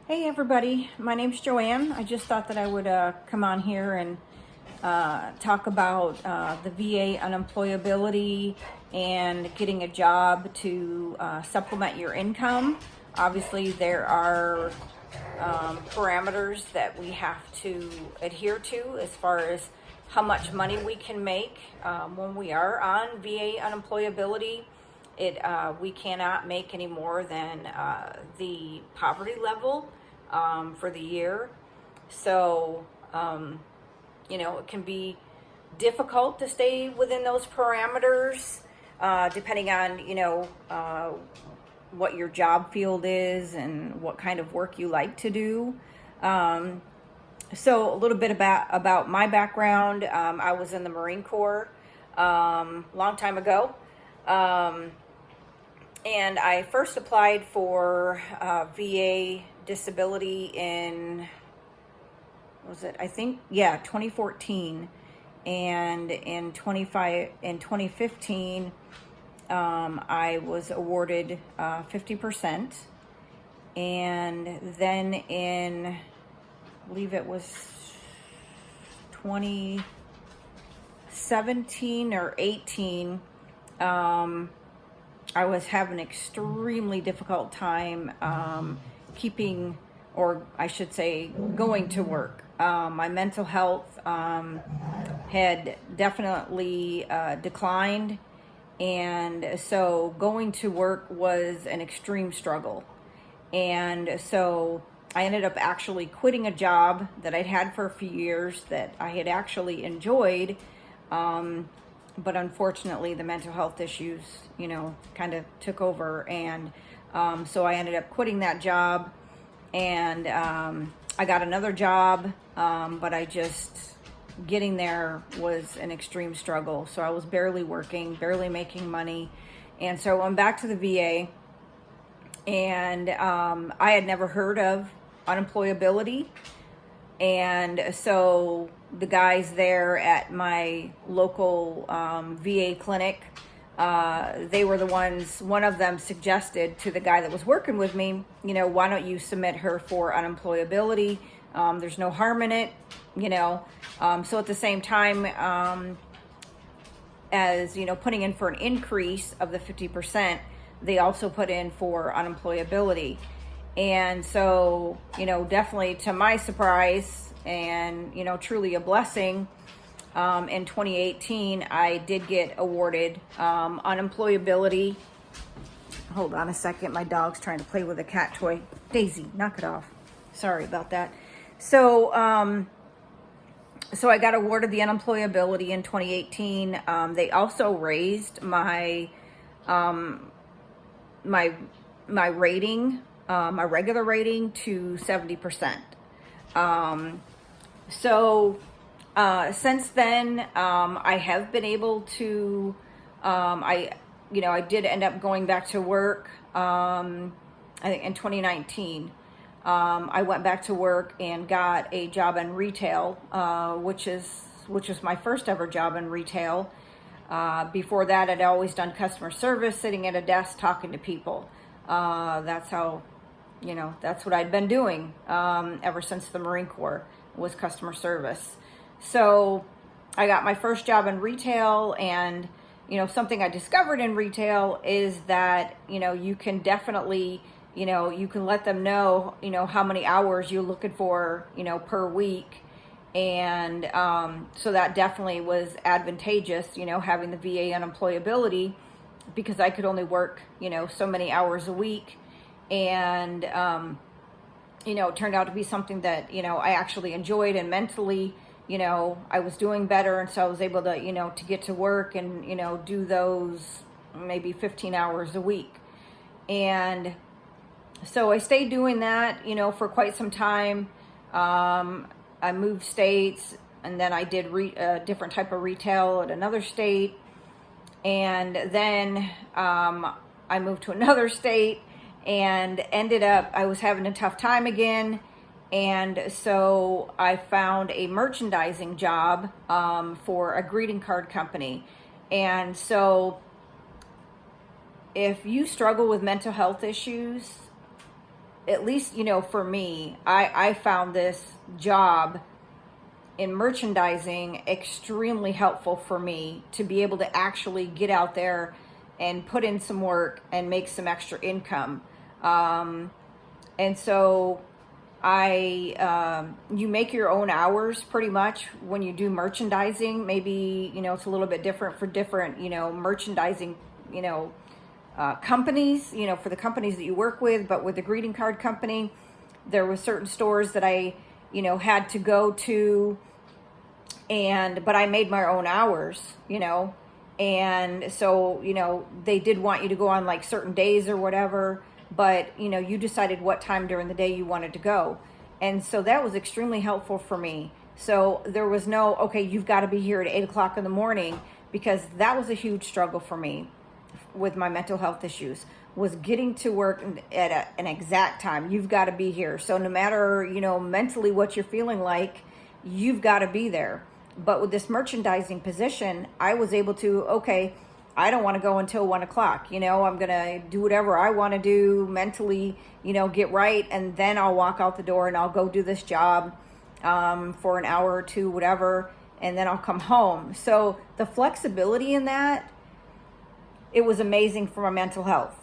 Hey everybody, my name's Joanne. I just thought that I would come on here and talk about the VA unemployability and getting a job to supplement your income. Obviously, there are parameters that we have to adhere to as far as how much money we can make when we are on VA unemployability. We cannot make any more than the poverty level for the year. So, it can be difficult to stay within those parameters, depending on, what your job field is and what kind of work you like to do. So a little bit about my background. I was in the Marine Corps long time ago. And I first applied for VA disability in, 2014. And in 2015, I was awarded 50%. And then in, I believe it was 2017 or 18, I was having an extremely difficult time keeping, or I should say, going to work. My mental health had definitely declined, and so going to work was an extreme struggle. And so I ended up actually quitting a job that I'd had for a few years that I had actually enjoyed. But unfortunately, the mental health issues, kind of took over. And so I ended up quitting that job, and I got another job, but getting there was an extreme struggle. So I was barely working, barely making money. And so I went back to the VA, and I had never heard of unemployability. And so the guys there at my local VA clinic, they were the ones, one of them suggested to the guy that was working with me, why don't you submit her for unemployability? There's no harm in it, So at the same time, as, putting in for an increase of the 50%, they also put in for unemployability. And so, definitely to my surprise and, truly a blessing, in 2018, I did get awarded unemployability. Hold on a second. My dog's trying to play with a cat toy. Daisy, knock it off. Sorry about that. So, so I got awarded the unemployability in 2018. They also raised my my rating, my regular rating, to 70%. So since then, I have been able to, I did end up going back to work. I think in 2019, I went back to work and got a job in retail, which was my first ever job in retail. Before that, I'd always done customer service, sitting at a desk talking to people. That's what I'd been doing ever since the Marine Corps, was customer service. So I got my first job in retail, and something I discovered in retail is that you can definitely, you can let them know how many hours you're looking for per week. And so that definitely was advantageous, having the VA unemployability, because I could only work so many hours a week. And it turned out to be something that I actually enjoyed, and mentally I was doing better. And so I was able to to get to work and do those maybe 15 hours a week. And so I stayed doing that for quite some time. I moved states, and then I did a different type of retail at another state. And then I moved to another state, and ended up, I was having a tough time again. And so I found a merchandising job for a greeting card company. And so if you struggle with mental health issues, at least, for me, I found this job in merchandising extremely helpful for me to be able to actually get out there and put in some work and make some extra income. And so you make your own hours pretty much when you do merchandising. Maybe, it's a little bit different for different, merchandising, companies, for the companies that you work with. But with the greeting card company, there were certain stores that I, had to go to, but I made my own hours, and so, they did want you to go on like certain days or whatever, but, you decided what time during the day you wanted to go. And so that was extremely helpful for me. So there was no, okay, you've got to be here at 8 o'clock in the morning, because that was a huge struggle for me with my mental health issues, was getting to work at an exact time. You've got to be here. So no matter, mentally what you're feeling like, you've got to be there. But with this merchandising position, I was able to, okay, I don't want to go until 1 o'clock. I'm going to do whatever I want to do mentally, get right. And then I'll walk out the door and I'll go do this job for an hour or two, whatever. And then I'll come home. So the flexibility in that, it was amazing for my mental health.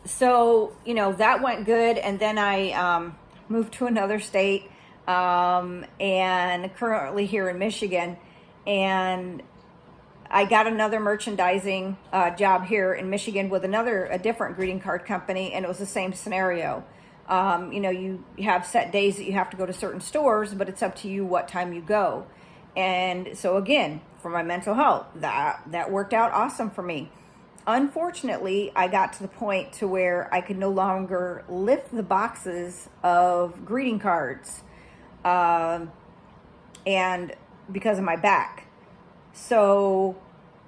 So, that went good. And then I moved to another state, and currently here in Michigan. And I got another merchandising job here in Michigan with a different greeting card company, and it was the same scenario. You have set days that you have to go to certain stores, but it's up to you what time you go. And so again, for my mental health, that worked out awesome for me. Unfortunately, I got to the point to where I could no longer lift the boxes of greeting cards, and because of my back. So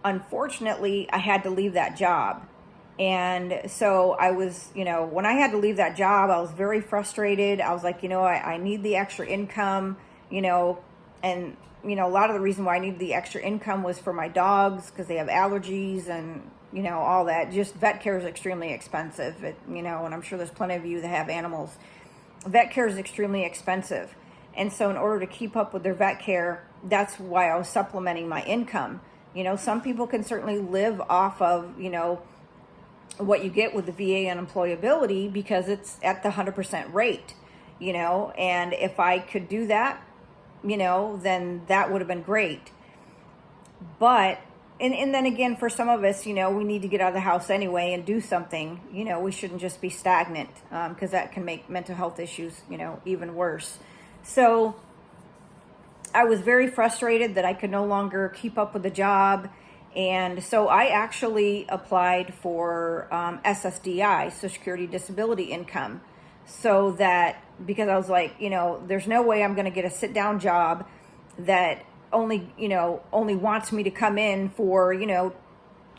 unfortunately, I had to leave that job. And so I was, when I had to leave that job, I was very frustrated. I was like, I need the extra income, and, a lot of the reason why I needed the extra income was for my dogs, because they have allergies and, all that. Just vet care is extremely expensive, and I'm sure there's plenty of you that have animals. Vet care is extremely expensive. And so in order to keep up with their vet care, that's why I was supplementing my income. Some people can certainly live off of, what you get with the VA unemployability, because it's at the 100% rate, and if I could do that, then that would have been great. But, and then again, for some of us, we need to get out of the house anyway and do something. We shouldn't just be stagnant, because that can make mental health issues, even worse. So I was very frustrated that I could no longer keep up with the job. And so I actually applied for SSDI, Social Security Disability Income, so that, because I was like, there's no way I'm going to get a sit-down job that only wants me to come in for,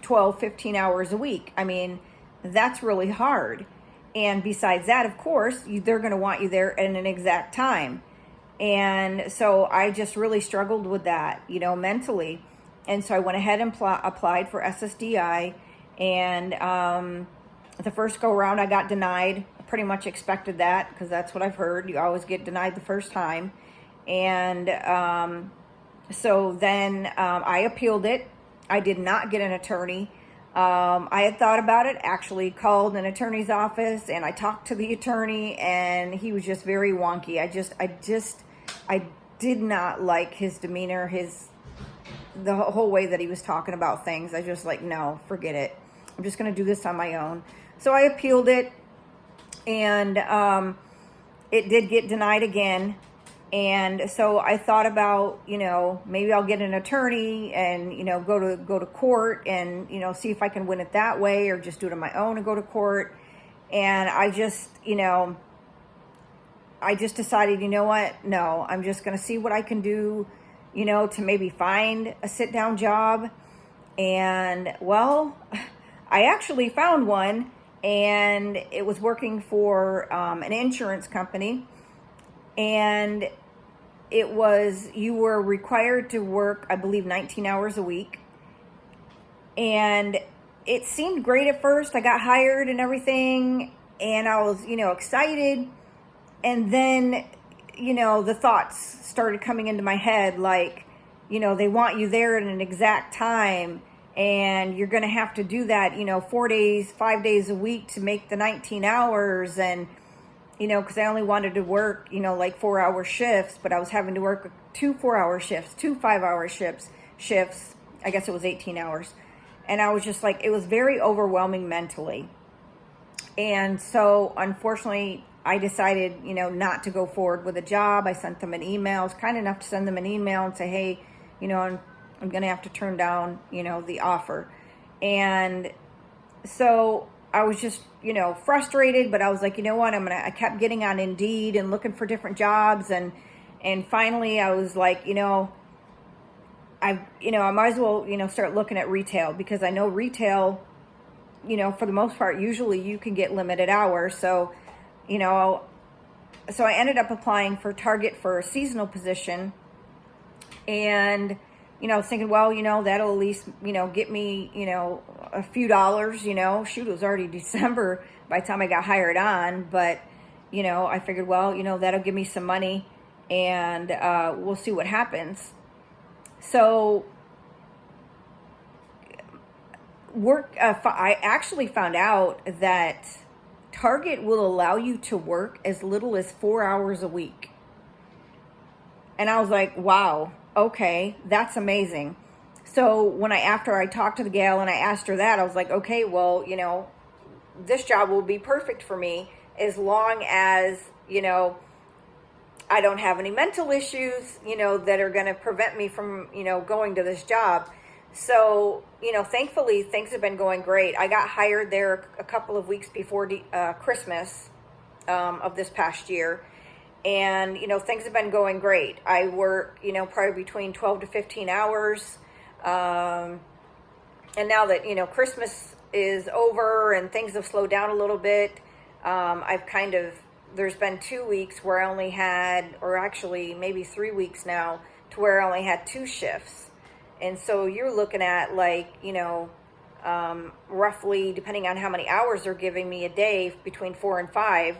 12, 15 hours a week. I mean, that's really hard. And besides that, of course, they're going to want you there at an exact time. And so I just really struggled with that, mentally. And so I went ahead and applied for SSDI. And the first go around, I got denied. I pretty much expected that, because that's what I've heard. You always get denied the first time. And so then I appealed it. I did not get an attorney. I had thought about it, actually called an attorney's office, and I talked to the attorney, and he was just very wonky. I did not like his demeanor, the whole way that he was talking about things. I just like, no, forget it. I'm just going to do this on my own. So I appealed it, and it did get denied again. And so I thought about, maybe I'll get an attorney and, go to court and, see if I can win it that way, or just do it on my own and go to court. And I just decided, what? No, I'm just going to see what I can do, to maybe find a sit-down job. And, well, I actually found one, and it was working for an insurance company. And you were required to work, I believe, 19 hours a week. And it seemed great at first. I got hired and everything. and I was, excited. And then, the thoughts started coming into my head, like, they want you there at an exact time, and you're going to have to do that, 4 days, 5 days a week to make the 19 hours. And, because I only wanted to work, like 4-hour shifts, but I was having to work 2 4-hour shifts, 2 5-hour shifts. I guess it was 18 hours. And I was just like, it was very overwhelming mentally. And so, unfortunately, I decided, not to go forward with a job. I sent them an email. I was kind enough to send them an email and say, hey, I'm going to have to turn down, the offer. And so I was just, frustrated, but I was like, you know what, I kept getting on Indeed and looking for different jobs. And finally I was like, I might as well, start looking at retail, because I know retail, for the most part, usually you can get limited hours. So, so I ended up applying for Target for a seasonal position. And, I was thinking, well, that'll at least, get me, a few dollars, shoot, it was already December by the time I got hired on. But, I figured, well, that'll give me some money, and we'll see what happens. So I actually found out that Target will allow you to work as little as 4 hours a week. And I was like, wow, okay, that's amazing. So after I talked to the gal and I asked her that, I was like, okay, well, this job will be perfect for me as long as, I don't have any mental issues, that are going to prevent me from, going to this job. So, thankfully, things have been going great. I got hired there a couple of weeks before Christmas of this past year. And, things have been going great. I work, probably between 12 to 15 hours. And now that, Christmas is over and things have slowed down a little bit, there's been 2 weeks where I only had, or actually maybe 3 weeks now, to where I only had 2 shifts. And so you're looking at roughly, depending on how many hours they're giving me a day, between 4 and 5,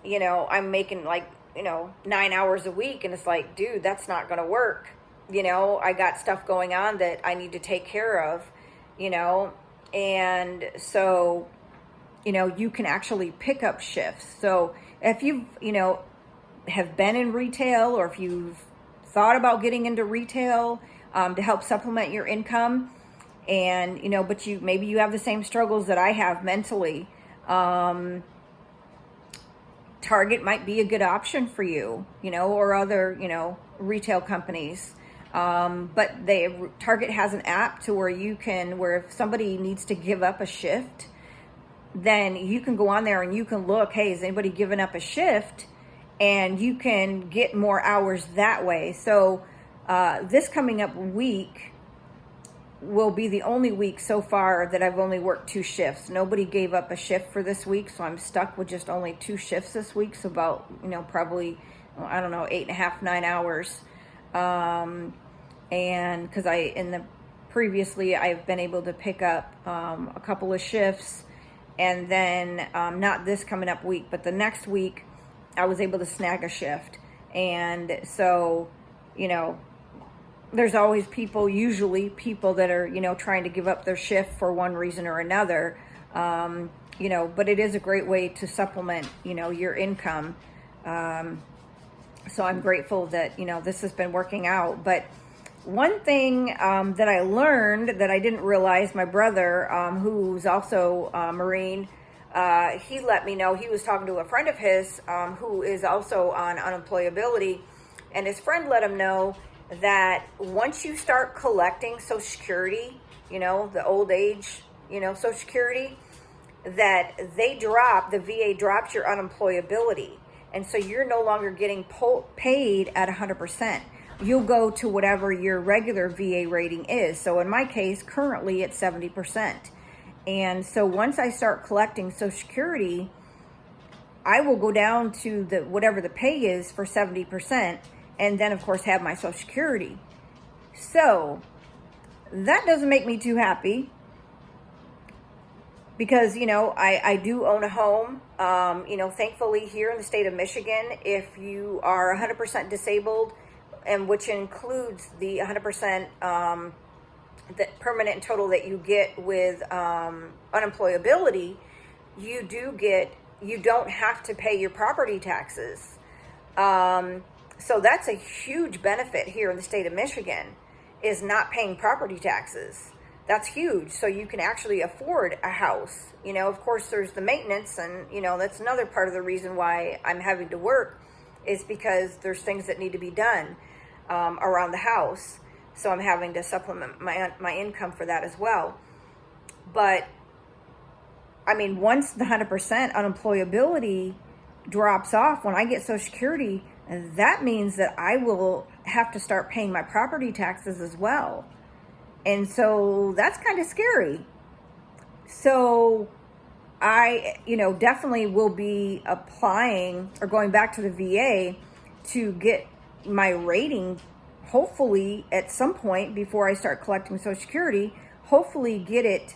I'm making 9 hours a week. And it's like, dude, that's not going to work. I got stuff going on that I need to take care of, and so, you can actually pick up shifts. So if you've, have been in retail, or if you've thought about getting into retail, to help supplement your income, and, but maybe you have the same struggles that I have mentally, Target might be a good option for you, or other, retail companies. But Target has an app to where where if somebody needs to give up a shift, then you can go on there and you can look, hey, is anybody giving up a shift? And you can get more hours that way. So this coming up week will be the only week so far that I've only worked 2 shifts. Nobody gave up a shift for this week, so I'm stuck with just only 2 shifts this week. So about, probably, 8.5, 9 hours. And because previously I've been able to pick up a couple of shifts, and then not this coming up week, but the next week I was able to snag a shift. And so, there's always usually people that are, trying to give up their shift for one reason or another. But it is a great way to supplement, your income. So I'm grateful that, this has been working out. But one thing that I learned that I didn't realize, my brother, who's also a Marine, he let me know. He was talking to a friend of his who is also on unemployability, and his friend let him know that once you start collecting Social Security, the old age, Social Security, that the VA drops your unemployability. And so you're no longer getting paid at 100%. You'll go to whatever your regular VA rating is. So in my case, currently it's 70%. And so once I start collecting Social Security, I will go down to whatever the pay is for 70%, and then of course have my Social Security. So that doesn't make me too happy. because, you know, I do own a home. You know, thankfully here in the state of Michigan, if you are 100% disabled, and which includes the 100% the permanent and total that you get with unemployability, you don't have to pay your property taxes. So that's a huge benefit here in the state of Michigan, is not paying property taxes. That's huge. So you can actually afford a house. You know, of course, there's the maintenance, and, you know, that's another part of the reason why I'm having to work, is because there's things that need to be done around the house. So I'm having to supplement my income for that as well. But, I mean, once the 100% unemployability drops off, when I get Social Security, that means that I will have to start paying my property taxes as well. And so that's kind of scary. So I, you know, definitely will be applying or going back to the VA to get my rating, hopefully at some point before I start collecting Social Security, hopefully get it,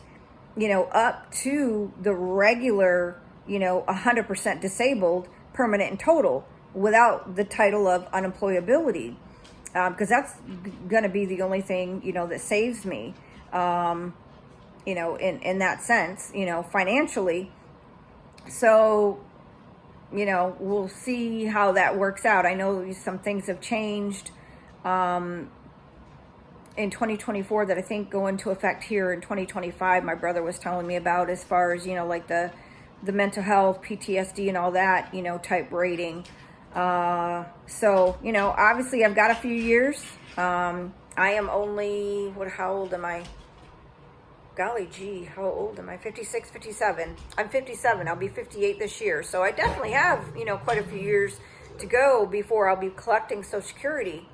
you know, up to the regular, you know, 100% disabled, permanent and total, without the title of unemployability. Because that's going to be the only thing, you know, that saves me, you know, in that sense, you know, financially. So, you know, we'll see how that works out. I know some things have changed in 2024 that I think go into effect here in 2025. My brother was telling me about, as far as, you know, like the mental health, PTSD and all that, you know, type rating. So, you know, obviously I've got a few years. I am only, how old am I? Golly gee, how old am I? 56, 57. I'm 57. I'll be 58 this year. So I definitely have, you know, quite a few years to go before I'll be collecting Social Security.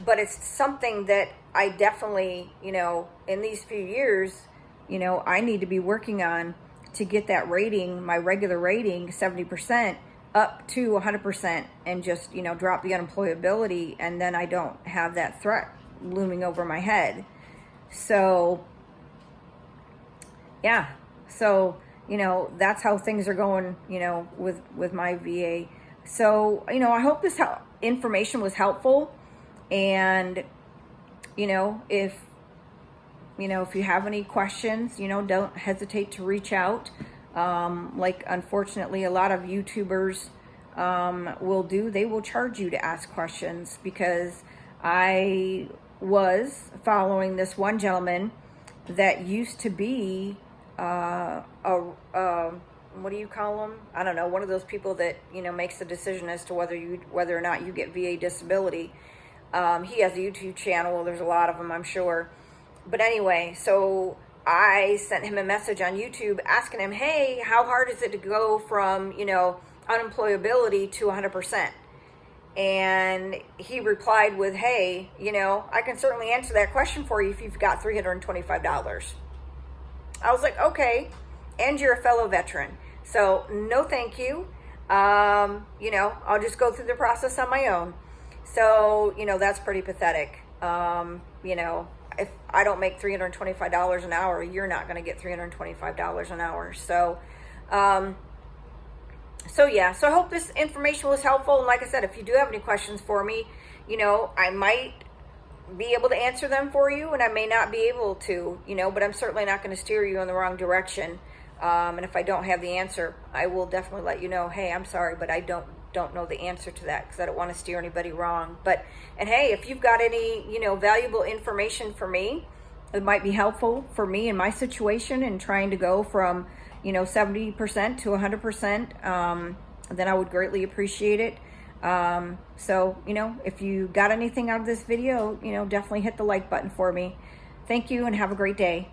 But it's something that I definitely, you know, in these few years, you know, I need to be working on to get that rating, my regular rating, 70%, up to 100%, and just, you know, drop the unemployability, and then I don't have that threat looming over my head. So, yeah. So, you know, that's how things are going, you know, with my VA. So, you know, I hope this information was helpful. And, you know, if you have any questions, you know, don't hesitate to reach out. Like, unfortunately, a lot of YouTubers they will charge you to ask questions, because I was following this one gentleman that used to be what do you call them? I don't know, one of those people that, you know, makes the decision as to whether or not you get VA disability. He has a YouTube channel. There's a lot of them, I'm sure. But anyway, so I sent him a message on YouTube asking him, hey, how hard is it to go from, you know, unemployability to 100%? And he replied with, hey, you know, I can certainly answer that question for you if you've got $325. I was like, okay, and you're a fellow veteran. So no, thank you. You know, I'll just go through the process on my own. So, you know, that's pretty pathetic. You know, if I don't make $325 an hour, you're not going to get $325 an hour. So, yeah, so I hope this information was helpful. And like I said, if you do have any questions for me, you know, I might be able to answer them for you, and I may not be able to, you know, but I'm certainly not going to steer you in the wrong direction. And if I don't have the answer, I will definitely let you know, hey, I'm sorry, but I don't know the answer to that, because I don't want to steer anybody wrong. And hey, if you've got any, you know, valuable information for me, it might be helpful for me in my situation and trying to go from, you know, 70% to 100%, then I would greatly appreciate it. So, you know, if you got anything out of this video, you know, definitely hit the like button for me. Thank you, and have a great day.